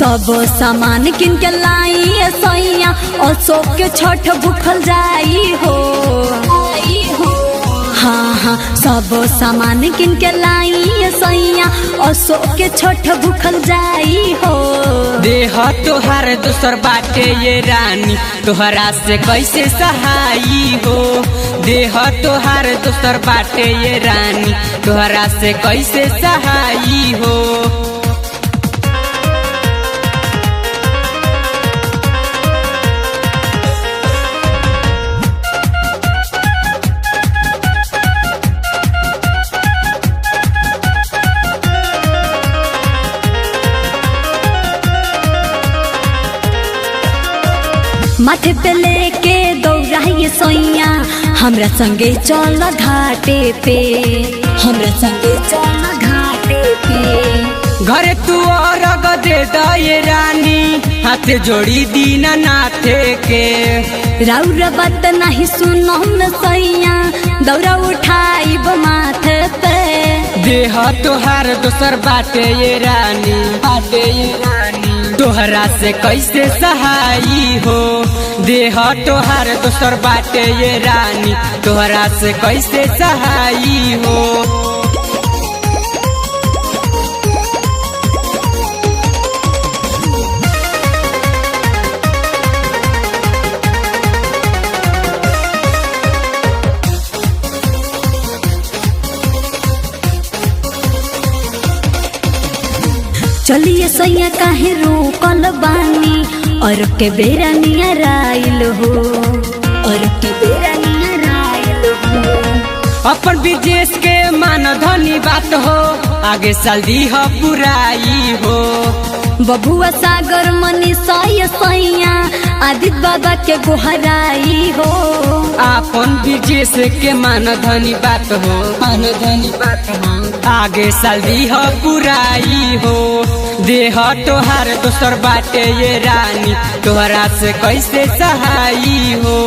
सब सामान किन के लाई सैया और शोक के छठ भूखल जाई हो। हाँ हाँ सब सामान किन के लाई सैया और शोक के छठ भूखल जाई हो। देह तोहार दोसर बाटे ये रानी तोहरा से कैसे सहाई हो। देह तोहार दोसर बाटे ये रानी तोहरा से कैसे सहाई हो। माथे पे लेके दौड़ाइए सोइया हमरा संगे चल घाटे पे। हमरा संगे चल घाटे पे। घरे तू और दे दे रानी हाथ जोड़ी दीना नाथे के। राउर बात नहीं सुनो न सैया दौड़ा उठाई माथे पे। देह तोहार दोसर बाटे ये रानी बाटे ये रानी तोहरा से कैसे सहाई हो। देह तोहार दोसर बाटे ये रानी तोहरा से कैसे सहाई हो। चलिए सैया काहे रोकल बानी और के बेरा नियर आइल हो। और के बेरा नियर आइल हो। अपन विदेश के मान धनी बात हो आगे साल दी हो पुराई हो। बबुआ सागर मनी सैया आदित्य बाबा के गोहराई हो। अपन विदेश के मान धनी बात हो मान धनी बात हो आगे साल दी हो पुराई हो। देह तोहार दोसर बाटे ये रानी तोहरा से कैसे सहाई हो।